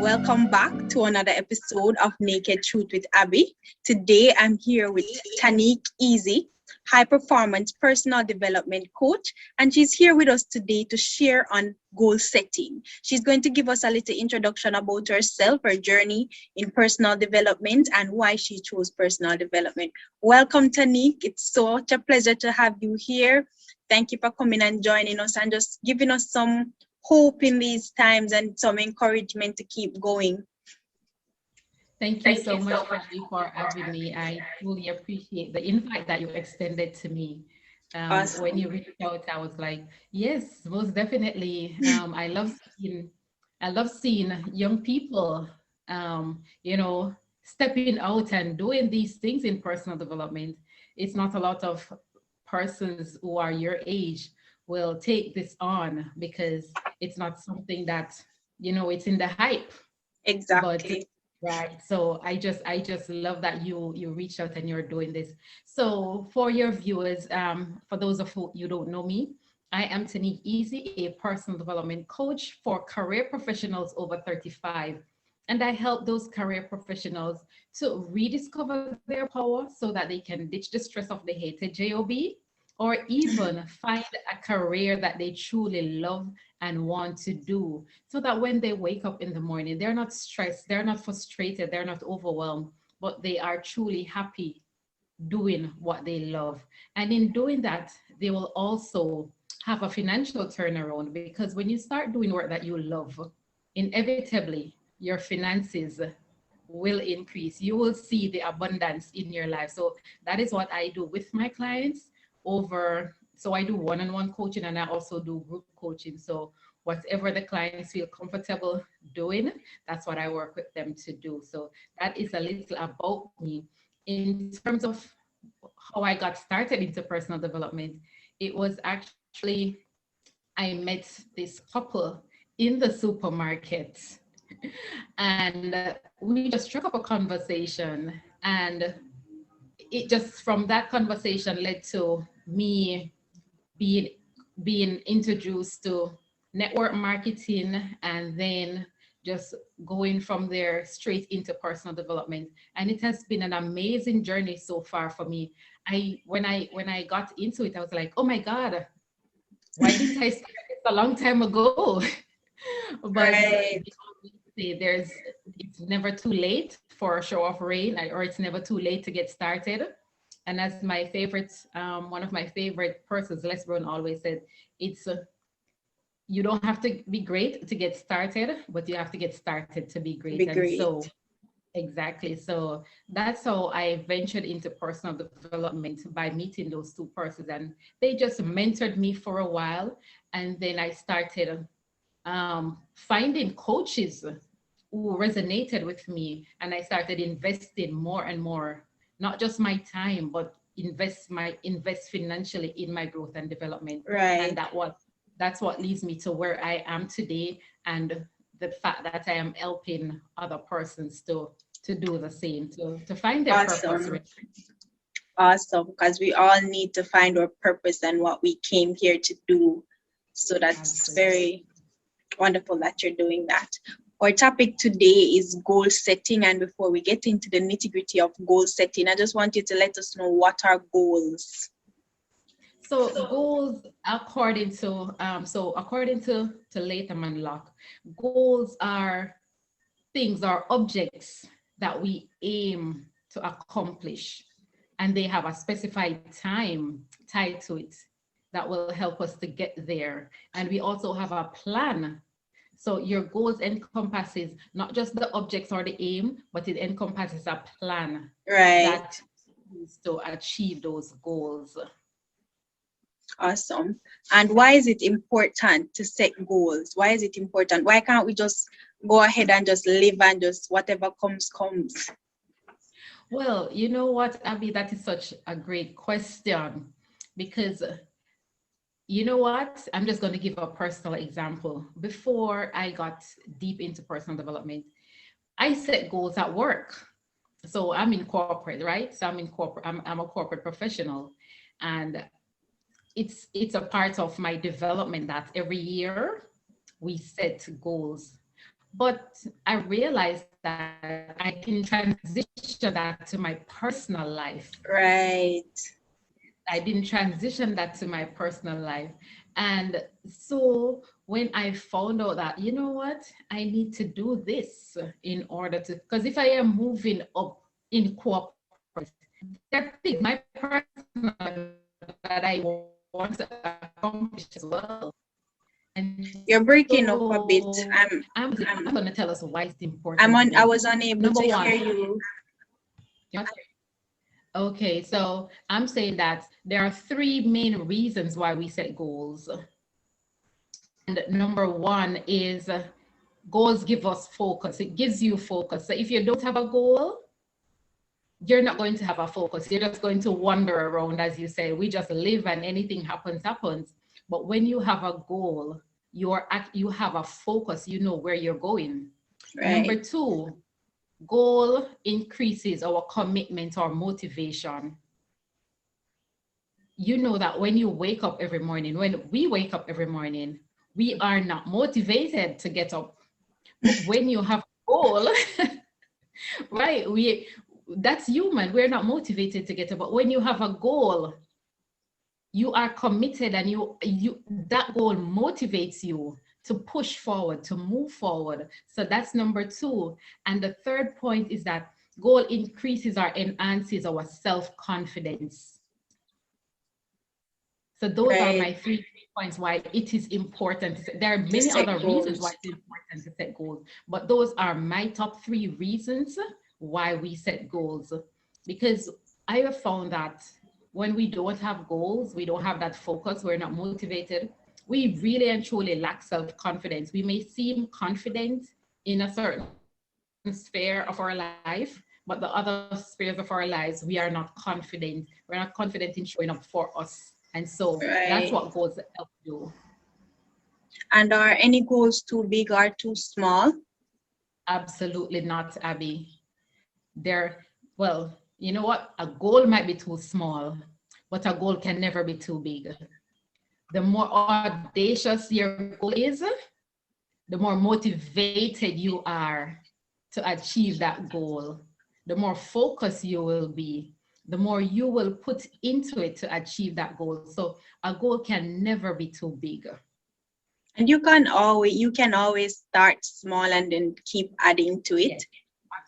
Welcome back to another episode of Naked Truth with Abby. Today I'm here with Tanique Easy, high performance personal development coach, and she's here with us today to share on goal setting. She's going to give us a little introduction about herself, her journey in personal development, and why she chose personal development. Welcome, Tanique. It's such a pleasure to have you here. Thank you for coming and joining us and just giving us some hope in these times and some encouragement to keep going. Thank you so much, Abby, for having me. I truly appreciate the invite that you extended to me. When you Awesome. reached out, I was like, yes, most definitely. I love seeing young people, stepping out and doing these things in personal development. It's not a lot of persons who are your age will take this on because it's not something that, it's in the hype. But Exactly. right, so I just love that you reached out and you're doing this. So for your viewers, for those of you don't know me, I am Tanique Easy, a personal development coach for career professionals over 35. And I help those career professionals to rediscover their power so that they can ditch the stress of the hated job, or even find a career that they truly love and want to do, so that when they wake up in the morning, they're not stressed, they're not frustrated, they're not overwhelmed, but they are truly happy doing what they love. And in doing that, they will also have a financial turnaround, because when you start doing work that you love, inevitably your finances will increase. You will see the abundance in your life. So that is what I do with my clients so I do one-on-one coaching, and I also do group coaching. So whatever the clients feel comfortable doing, that's what I work with them to do. So that is a little about me. In terms of how I got started into personal development, it was actually, I met this couple in the supermarket, and we just struck up a conversation, and it just, from that conversation, led to me being being introduced to network marketing, and then just going from there straight into personal development. And it has been an amazing journey so far for me. I when I got into it, I was like, oh my God, why didn't I start this a long time ago? But Right. say it's never too late for a show of rain, or it's never too late to get started. And as one of my favorite persons, Les Brown, always said, it's you don't have to be great to get started, but you have to get started to be To great. be And great. so, exactly. So that's how I ventured into personal development, by meeting those two persons. And they just mentored me for a while. And then I started finding coaches who resonated with me, and I started investing more and more, not just my time, but invest financially in my growth and development. And Right. that's what leads me to where I am today, and the fact that I am helping other persons to do the same, to find their purpose. Awesome. Awesome. Because we all need to find our purpose and what we came here to do. So that's Absolutely. very wonderful that you're doing that. Our topic today is goal setting. And before we get into the nitty-gritty of goal setting, I just want you to let us know what are goals. So goals, according to Latham and Locke, goals are things or objects that we aim to accomplish, and they have a specified time tied to it that will help us to get there. And we also have a plan. So your goals encompasses not just the objects or the aim, but it encompasses a plan Right. that is to achieve those goals. Awesome. And why is it important to set goals? Why is it important? Why can't we just go ahead and just live and just whatever comes, comes? Well, you know what, Abby, that is such a great question, because you know what? I'm just going to give a personal example. Before I got deep into personal development, I set goals at work. So I'm in corporate, right? So I'm a corporate professional, and it's a part of my development that every year we set goals. But I realized that I can transition that to my personal life. Right. I didn't transition that to my personal life. And so when I found out that, you know what, I need to do this in order to, because if I am moving up in corporate, there are things my personal that I want to accomplish as well. And You're breaking up a so bit. I'm going to tell us why it's important I'm to on. I me. was unable Number to one, hear you. okay, so I'm saying that there are three main reasons why we set goals. And number one is goals give us focus. It gives you focus. So if you don't have a goal, you're not going to have a focus. You're just going to wander around, as you say. We just live and anything happens, happens. But when you have a goal, you have a focus, you know where you're going. Right. Number two, goal increases our commitment or motivation. You know that when you wake up every morning, when we wake up every morning, we are not motivated to get up. But when you have a goal, right, that's human. We're not motivated to get up. But when you have a goal, you are committed and you that goal motivates you to push forward, to move forward. So that's number two. And the third point is that goal increases or enhances our self-confidence. So those are Right. my three points why it is important. There are To many set other reasons why goals. it's important to set goals, but those are my top three reasons why we set goals. Because I have found that when we don't have goals, we don't have that focus, we're not motivated, we really and truly lack self-confidence. We may seem confident in a certain sphere of our life, but the other spheres of our lives, we are not confident. We're not confident in showing up for us. And so that's Right. what goals help do. And are any goals too big or too small? Absolutely not, Abby. They're, well, you know what? A goal might be too small, but a goal can never be too big. The more audacious your goal is, the more motivated you are to achieve that goal, the more focused you will be, the more you will put into it to achieve that goal. So a goal can never be too big. And you can always start small and then keep adding to it. Yes,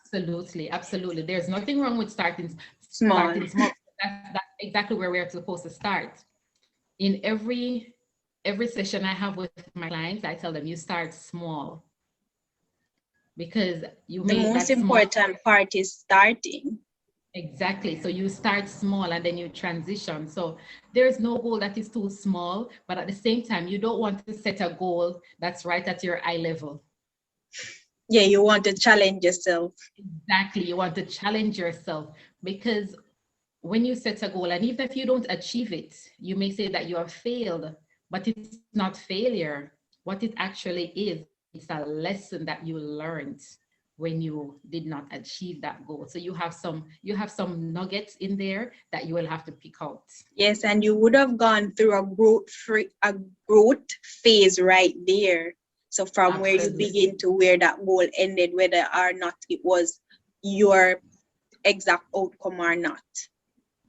absolutely, absolutely. There's nothing wrong with Small. starting small. That's exactly where we're supposed to start. In every session I have with my clients, I tell them you start small because you The make most that small. important part is starting. Exactly. So you start small and then you transition. So there's no goal that is too small, but at the same time, you don't want to set a goal that's right at your eye level. Yeah, you want to challenge yourself. Exactly. You want to challenge yourself because when you set a goal, and even if you don't achieve it, you may say that you have failed, but it's not failure. What it actually is, it's a lesson that you learned when you did not achieve that goal. So you have some nuggets in there that you will have to pick out. Yes, and you would have gone through a growth phase right there. So from where you Absolutely. begin to where that goal ended, whether or not it was your exact outcome or not.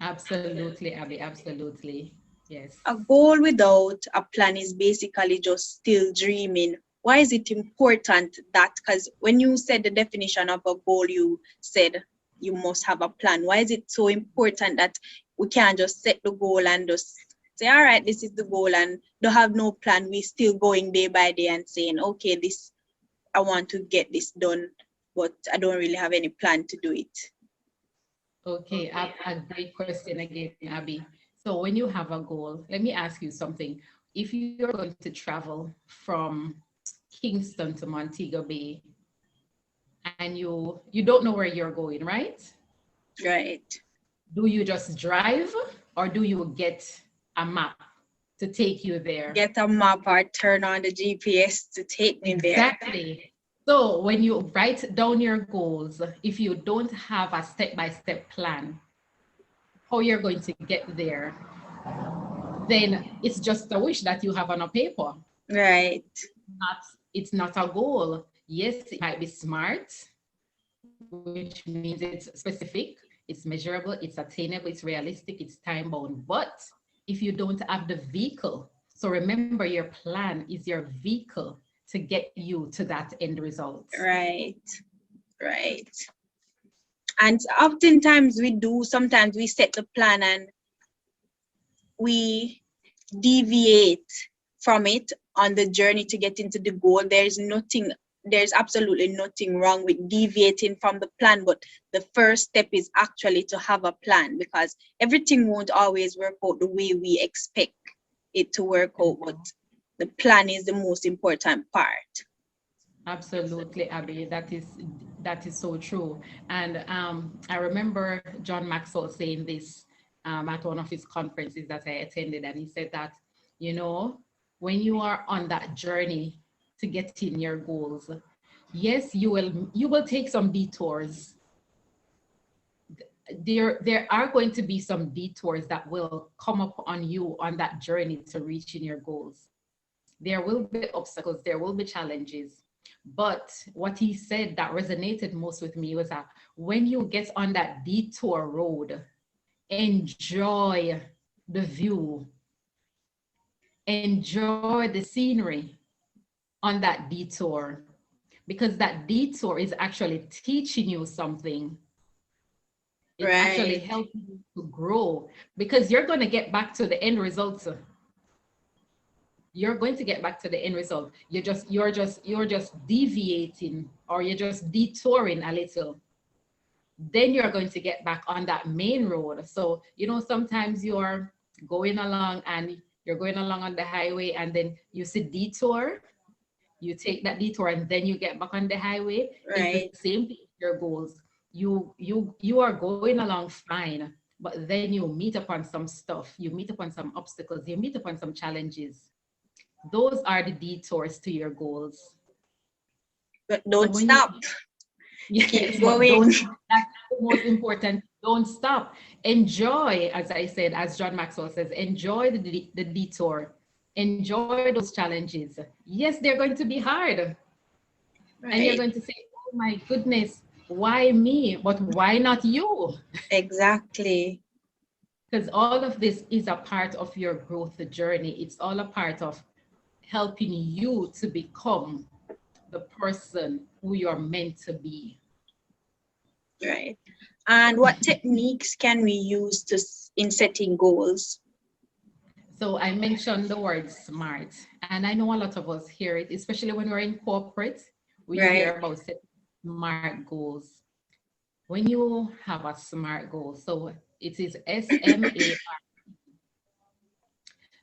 Absolutely, Abby. Absolutely. Yes. A goal without a plan is basically just still dreaming. Why is it important that, because when you said the definition of a goal, you said you must have a plan. Why is it so important that we can't just set the goal and just say, all right, this is the goal, and don't have no plan? We still going day by day and saying, okay, this, I want to get this done, but I don't really have any plan to do it. Okay, a great question again, Abby. So when you have a goal, let me ask you something. If you're going to travel from Kingston to Montego Bay and you don't know where you're going, right? Right. Do you just drive or do you get a map to take you there? Get a map or turn on the GPS to take me there. Exactly. So when you write down your goals, if you don't have a step-by-step plan, how you're going to get there, then it's just a wish that you have on a paper. Right. Not, it's not a goal. Yes, it might be SMART, which means it's specific, it's measurable, it's attainable, it's realistic, it's time bound. But if you don't have the vehicle, so remember your plan is your vehicle to get you to that end result. Right, right. And oftentimes sometimes we set the plan and we deviate from it on the journey to get into the goal. There's absolutely nothing wrong with deviating from the plan, but the first step is actually to have a plan, because everything won't always work out the way we expect it to work out, but the plan is the most important part. Absolutely, Abby. That is so true. And I remember John Maxwell saying this at one of his conferences that I attended, and he said that, you know, when you are on that journey to get in your goals, yes, you will take some detours. There are going to be some detours that will come up on you on that journey to reaching your goals. There will be obstacles, there will be challenges. But what he said that resonated most with me was that when you get on that detour road, enjoy the view, enjoy the scenery on that detour, because that detour is actually teaching you something. It's actually Right, helping you to grow, because you're going to get back to the end result. You're going to get back to the end result. You're just deviating, or you're just detouring a little. Then you're going to get back on that main road. So, sometimes you're going along and you're going along on the highway, and then you see detour, you take that detour, and then you get back on the highway. It's the right. same thing with your goals. You are going along fine, but then you meet upon some stuff, you meet upon some obstacles, you meet upon some challenges. Those are the detours to your goals. But So don't when you, stop. yes, Keep but going. don't stop. That's the most important. Don't stop. Enjoy, as I said, as John Maxwell says, enjoy the detour. Enjoy those challenges. Yes, they're going to be hard. And you're Right, going to say, oh my goodness, why me? But why not you? exactly. Because all of this is a part of your growth journey. It's all a part of helping you to become the person who you're meant to be. Right. And what techniques can we use in setting goals? So I mentioned the word SMART, and I know a lot of us hear it, especially when we're in corporate, we Right. hear about setting SMART goals. When you have a SMART goal, so it is SMART.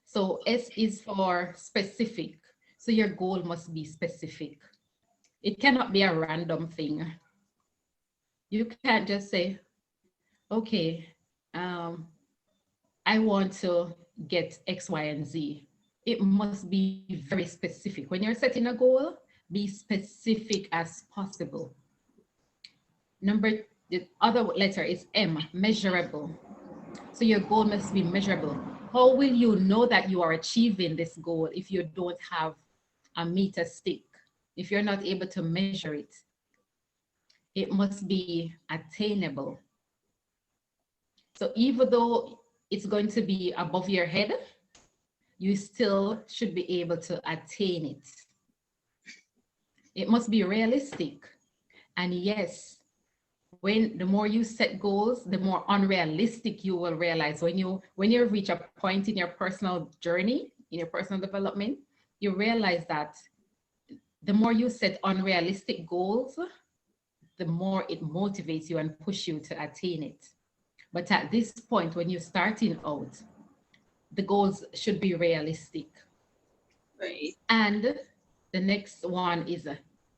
So S is for specific. So your goal must be specific. It cannot be a random thing. You can't just say, okay, um, I want to get X, Y, and Z. It must be very specific. When you're setting a goal, be specific as possible. The other letter is M, measurable. So your goal must be measurable. How will you know that you are achieving this goal if you don't have a meter stick? If you're not able to measure it, it must be attainable. So even though it's going to be above your head, you still should be able to attain it. It must be realistic. And yes, when the more you set goals, the more unrealistic you will realize. When you reach a point in your personal journey, in your personal development, you realize that the more you set unrealistic goals, the more it motivates you and push you to attain it. But at this point, when you're starting out, the goals should be realistic. Right. And the next one is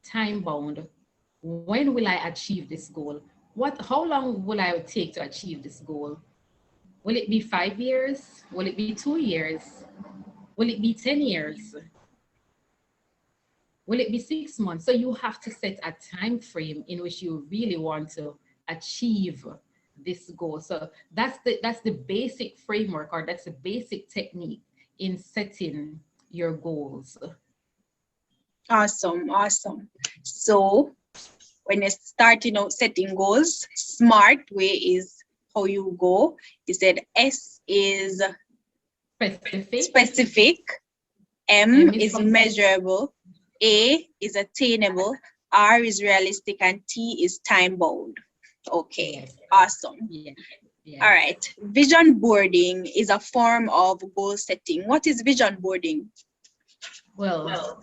time bound. When will I achieve this goal? How long will I take to achieve this goal? Will it be 5 years? Will it be 2 years? Will it be 10 years? Will it be 6 months? So you have to set a time frame in which you really want to achieve this goal. So that's the basic framework, or that's the basic technique in setting your goals. Awesome, awesome. So when you're starting out setting goals, smart way is how you go. You said S is specific, M M is is complete. measurable, A is attainable, R is realistic, and T is time bound. Okay, Yes. awesome. Yes. Yes. All right. Vision boarding is a form of goal setting. What is vision boarding? Well,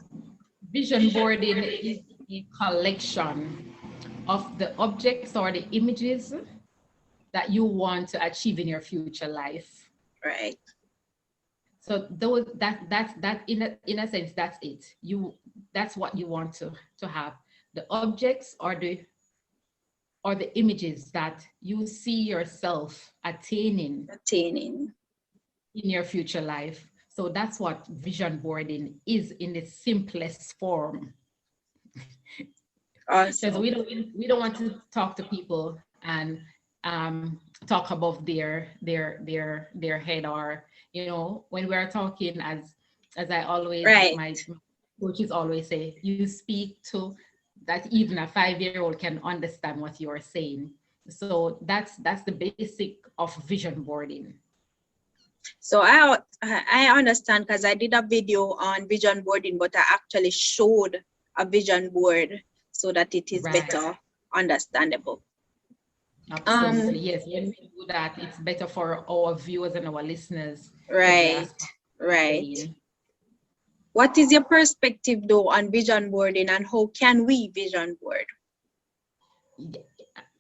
vision boarding is a collection of the objects or the images that you want to achieve in your future life. Right. So those that in a sense that's it. That's what you want to have. The objects or the images that you see yourself attaining Attaining. in your future life. So that's what vision boarding is in its simplest form. Because Awesome. we don't want to talk to people and talk above their head, or when we're talking, as I always Right. my coaches always say, you speak to that even a 5-year-old can understand what you're saying. So that's the basic of vision boarding. So I understand because I did a video on vision boarding, but I actually showed a vision board so that it is Right. better understandable. Absolutely. Yes. When we do that, it's better for our viewers and our listeners to Right. grasp what we're Right. saying. What is your perspective though on vision boarding, and how can we vision board?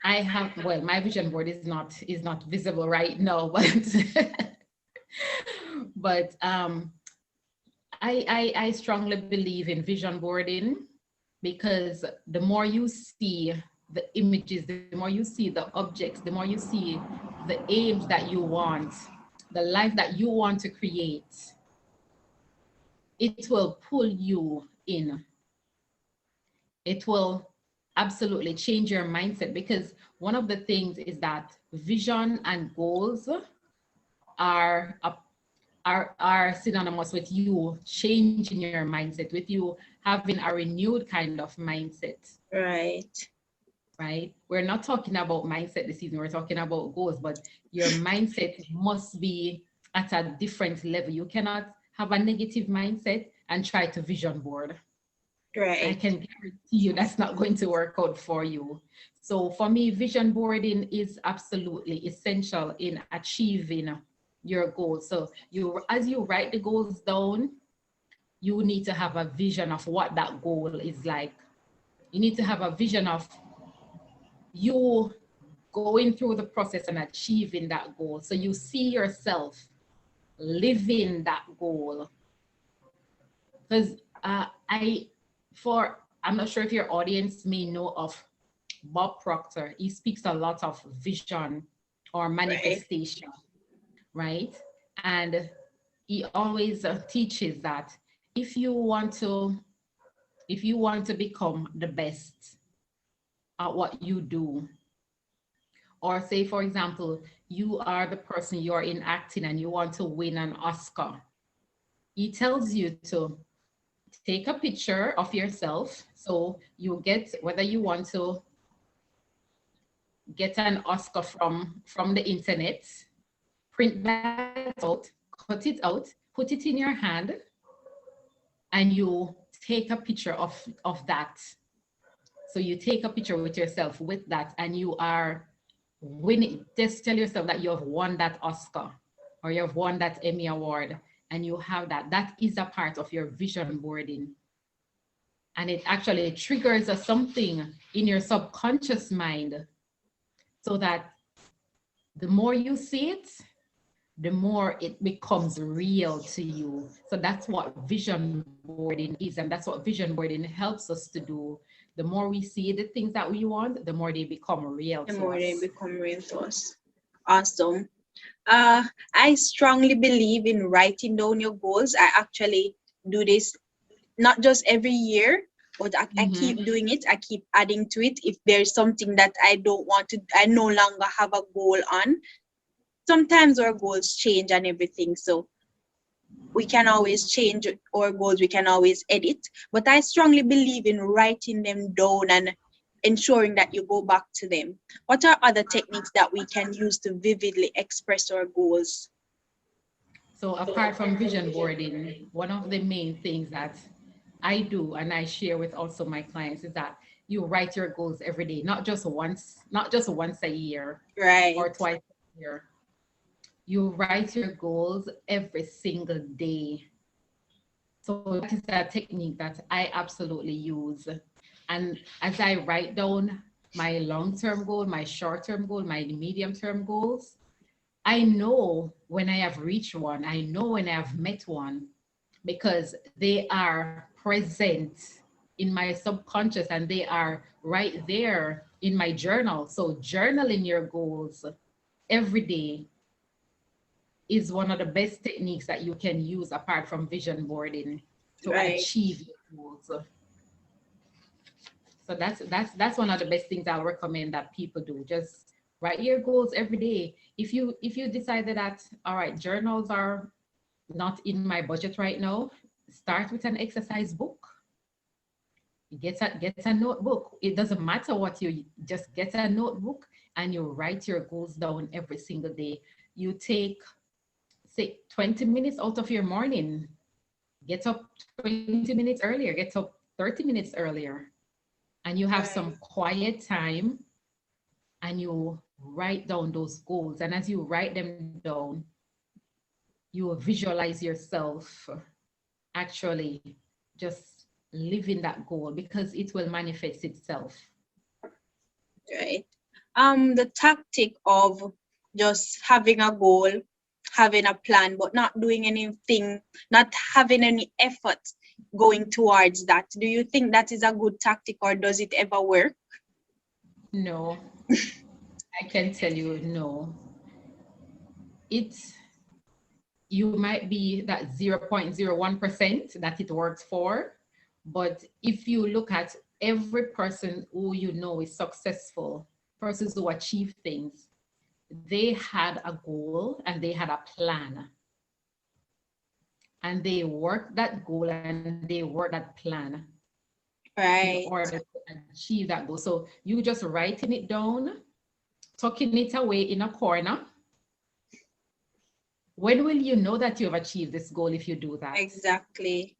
I have, well, my vision board is not visible right now, but but I strongly believe in vision boarding, because the more you see the images, the more you see the objects, the more you see the aims that you want, the life that you want to create, it will pull you in. It will absolutely change your mindset, because one of the things is that vision and goals are synonymous with you changing your mindset, with you having a renewed kind of mindset. Right. Right? We're not talking about mindset this season, we're talking about goals, but your mindset must be at a different level. You cannot have a negative mindset and try to vision board. I Right. can guarantee you that's not going to work out for you. So for me, vision boarding is absolutely essential in achieving your goals. So as you write the goals down, you need to have a vision of what that goal is like. You need to have a vision of you going through the process and achieving that goal. So you see yourself living that goal. Because I'm not sure if your audience may know of Bob Proctor. He speaks a lot of vision or Right. manifestation, right? And he always teaches that if you want to become the best at what you do, or say, for example, you are the person, you're in acting and you want to win an Oscar, he tells you to take a picture of yourself. So you get, whether you want to get an Oscar from the internet, print that out, cut it out, put it in your hand, and you take a picture of that. So you take a picture with yourself with that, and you are winning. Just tell yourself that you have won that Oscar or you have won that Emmy Award, and you have that. That is a part of your vision boarding. And it actually triggers something in your subconscious mind, so that the more you see it, the more it becomes real to you. So that's what vision boarding is, and that's what vision boarding helps us to do. The more we see the things that we want, the more they become real The to more they us. become real to us. Awesome. I strongly believe in writing down your goals. I actually do this not just every year, but I keep doing it. I keep adding to it. If there's something that I don't want to, I no longer have a goal on. Sometimes our goals change and everything. So we can always change our goals, we can always edit, but I strongly believe in writing them down and ensuring that you go back to them. What are other techniques that we can use to vividly express our goals? So apart from vision boarding, one of the main things that I do and I share with also my clients is that you write your goals every day, not just once a year Right, or twice a year. You write your goals every single day. So that is a technique that I absolutely use. And as I write down my long-term goal, my short-term goal, my medium-term goals, I know when I have reached one, I know when I have met one, because they are present in my subconscious and they are right there in my journal. So journaling your goals every day is one of the best techniques that you can use apart from vision boarding to right, achieve your goals. So that's one of the best things I'll recommend that people do. Just write your goals every day. If you decided that, all right, journals are not in my budget right now, start with an exercise book. Get a notebook. It doesn't matter what you just get a notebook and you write your goals down every single day. You take say 20 minutes out of your morning. Get up 20 minutes earlier, get up 30 minutes earlier, and you have some right. quiet time and you write down those goals. And as you write them down, you will visualize yourself actually just living that goal because it will manifest itself. Right. The tactic of just having a goal, having a plan, but not doing anything, not having any effort going towards that. Do you think that is a good tactic or does it ever work? No, I can tell you no. It's you might be that 0.01% that it works for, but if you look at every person who you know is successful, persons who achieve things, they had a goal and they had a plan and they worked that goal and they worked that plan in Right. order to achieve that goal. So you just writing it down, tucking it away in a corner. When will you know that you have achieved this goal if you do that? Exactly.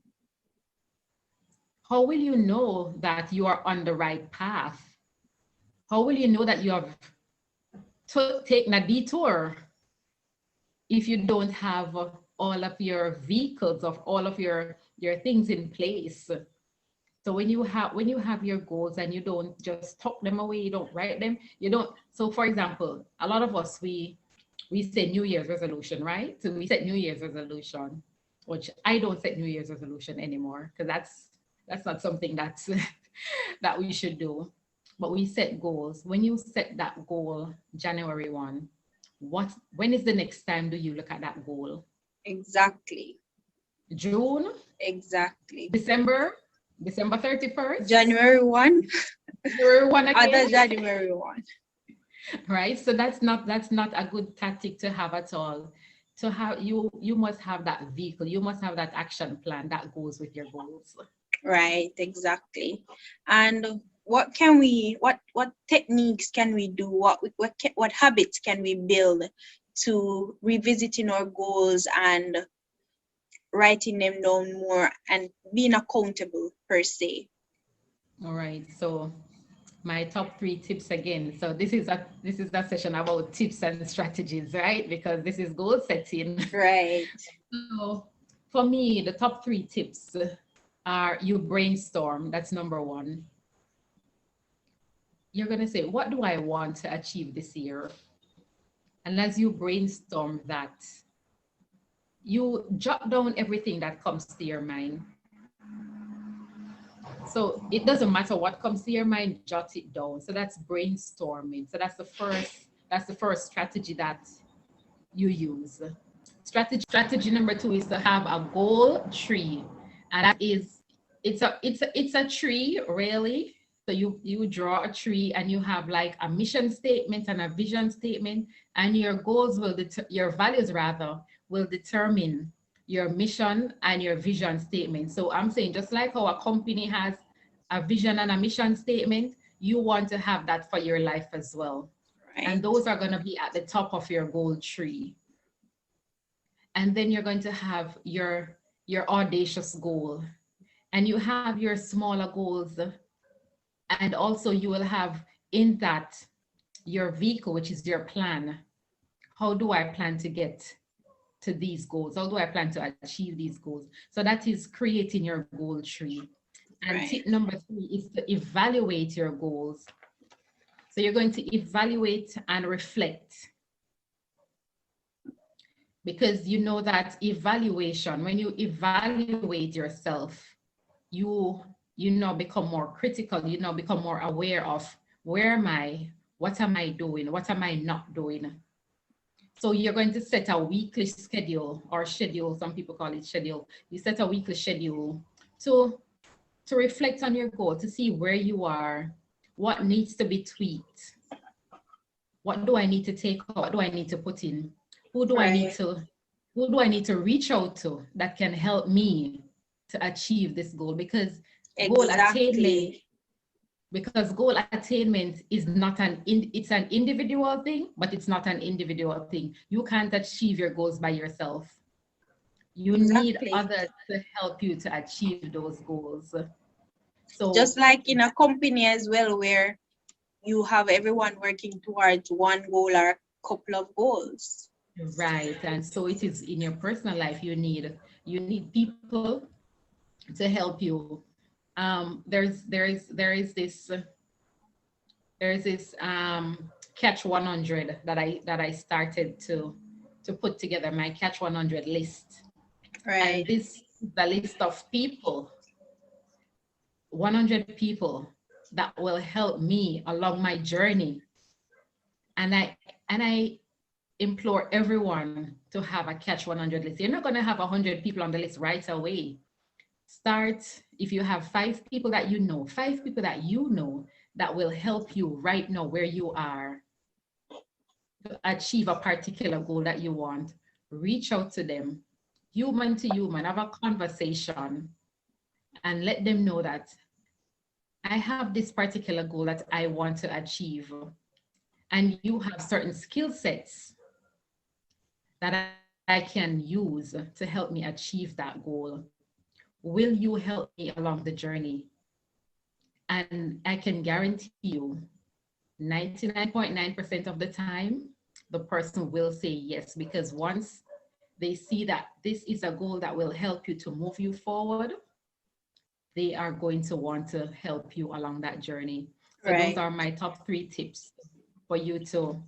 How will you know that you are on the right path? How will you know that you have taken a detour if you don't have all of your vehicles, of all of your things in place? So when you have your goals and you don't just tuck them away, you don't write them, you don't. So for example, a lot of us we say New Year's resolution, right? So we set New Year's resolution, which I don't set New Year's resolution anymore because that's not something that's that we should do. But we set goals. When you set that goal January 1, when is the next time do you look at that goal? Exactly. June, Exactly. December, December 31st, January 1, January 1 again. other January 1. Right? So that's not a good tactic to have at all. To have you must have that vehicle, you must have that action plan that goes with your goals. Right, exactly. And what techniques can we do? What habits can we build to revisiting our goals and writing them down more and being accountable per se? All right. So my top three tips again. So this is a session about tips and strategies, right? Because this is goal setting. Right, So for me, the top three tips are you brainstorm. That's number one. You're gonna say, what do I want to achieve this year? And as you brainstorm that, you jot down everything that comes to your mind. So it doesn't matter what comes to your mind, jot it down. So that's brainstorming. So that's the first strategy that you use. Strategy number two is to have a goal tree. And that is it's a tree really. So you draw a tree and you have like a mission statement and a vision statement, and your goals your values rather will determine your mission and your vision statement. So I'm saying, just like how a company has a vision and a mission statement, you want to have that for your life as well. And Right. those are going to be at the top of your goal tree. And then you're going to have your audacious goal. And you have your smaller goals. And also you will have in that your vehicle, which is your plan. How do I plan to get to these goals? How do I plan to achieve these goals? So that is creating your goal tree. And Right. tip number 3 is to evaluate your goals. So you're going to evaluate and reflect, because you know that evaluation, when you evaluate yourself, you now become more critical, you now become more aware of where am I, what am I doing, what am I not doing. So you're going to set a weekly schedule, or schedule, some people call it schedule. You set a weekly schedule to reflect on your goal, to see where you are, what needs to be tweaked, what do I need to take out, what do I need to put in, who do I need Right. to who do I need to reach out to that can help me to achieve this goal? Goal attainment Exactly. because goal attainment is not it's an individual thing, but it's not an individual thing. You can't achieve your goals by yourself. You need Exactly. others to help you to achieve those goals. So Just like in a company as well, where you have everyone working towards one goal or a couple of goals. right, and so it is in your personal life. You need people to help you. There's this catch 100 that I started to put together, my catch 100 list. And Right. this is the list of people, 100 people that will help me along my journey. And I implore everyone to have a catch 100 list. You're not going to have 100 people on the list right away. Start, if you have 5 people that you know, 5 people that you know that will help you right now where you are to achieve a particular goal that you want. Reach out to them, human to human, have a conversation, and let them know that I have this particular goal that I want to achieve. And you have certain skill sets that I can use to help me achieve that goal. Will you help me along the journey? And I can guarantee you 99.9% of the time, the person will say yes, because once they see that this is a goal that will help you to move you forward, they are going to want to help you along that journey. So those Right. are my top 3 tips for you to,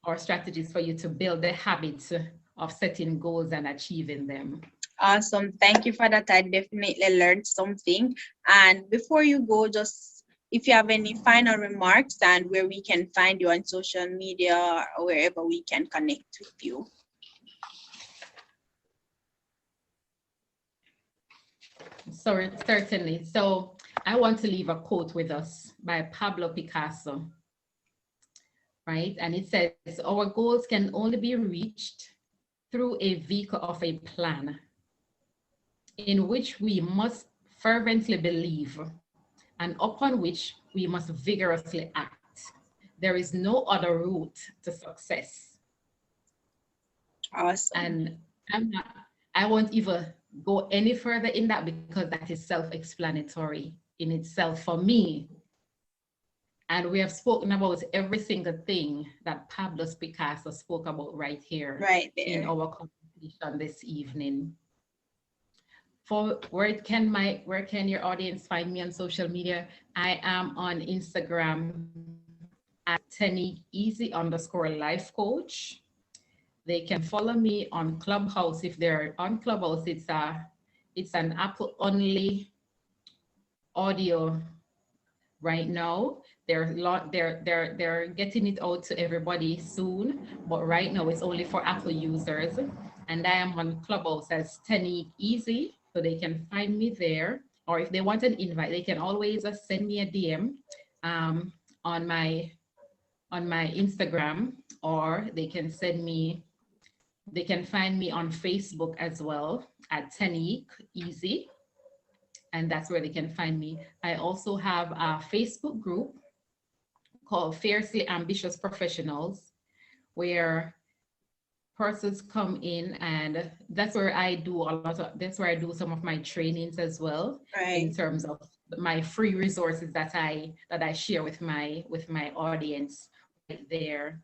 or strategies for you to build the habit of setting goals and achieving them. Awesome. Thank you for that. I definitely learned something. And before you go, just if you have any final remarks and where we can find you on social media or wherever we can connect with you. So certainly. So I want to leave a quote with us by Pablo Picasso, right? And it says, our goals can only be reached through a vehicle of a plan in which we must fervently believe and upon which we must vigorously act. There is no other route to success. Awesome. And I won't even go any further in that, because that is self-explanatory in itself for me. And we have spoken about every single thing that Pablo Picasso spoke about right here Right in there. our conversation this evening. For where can your audience find me on social media? I am on Instagram at Tanique_life coach. They can follow me on Clubhouse. If they're on Clubhouse, it's an Apple only audio right now. They're getting it out to everybody soon, but right now it's only for Apple users. And I am on Clubhouse as Tanique Easy, so they can find me there. Or if they want an invite, they can always send me a DM on my Instagram, or they can send me They can find me on Facebook as well at Tanique Easy, and that's where they can find me. I also have a Facebook group called Fiercely Ambitious Professionals, where persons come in, and that's where I do a lot of, that's where I do some of my trainings as well, in Right. terms of my free resources that I share with my audience right there.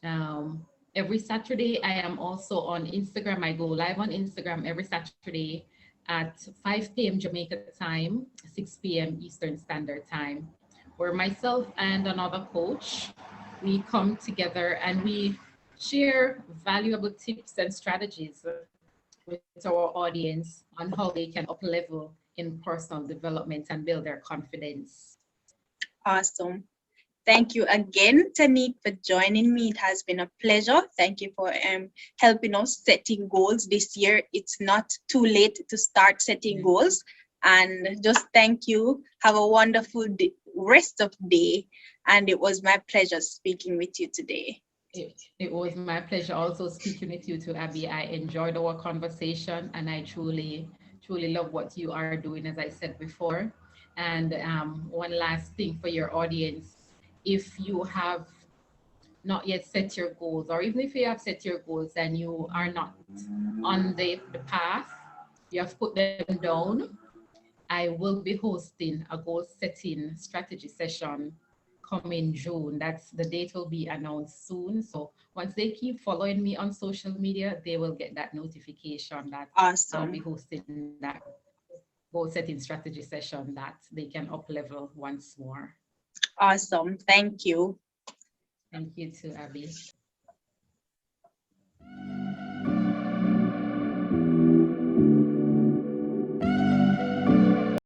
Um, every Saturday, I am also on Instagram. I go live on Instagram every Saturday at 5 p.m. Jamaica time, 6 p.m. Eastern Standard Time, where myself and another coach, we come together and we share valuable tips and strategies with our audience on how they can up level in personal development and build their confidence. Awesome. Thank you again, Tanique, for joining me. It has been a pleasure. Thank you for helping us setting goals this year. It's not too late to start setting goals. And just thank you. Have a wonderful rest of the day. And it was my pleasure speaking with you today. It was my pleasure also speaking with you too, Abby. I enjoyed our conversation, and I truly love what you are doing, as I said before. And one last thing for your audience, if you have not yet set your goals, or even if you have set your goals and you are not on the path, you have put them down, I will be hosting a goal setting strategy session coming June. That's the date will be announced soon. So once they keep following me on social media, they will get that notification that I'll be Awesome. hosting that goal setting strategy session that they can up level once more. Awesome. Thank you. Thank you too, Abby.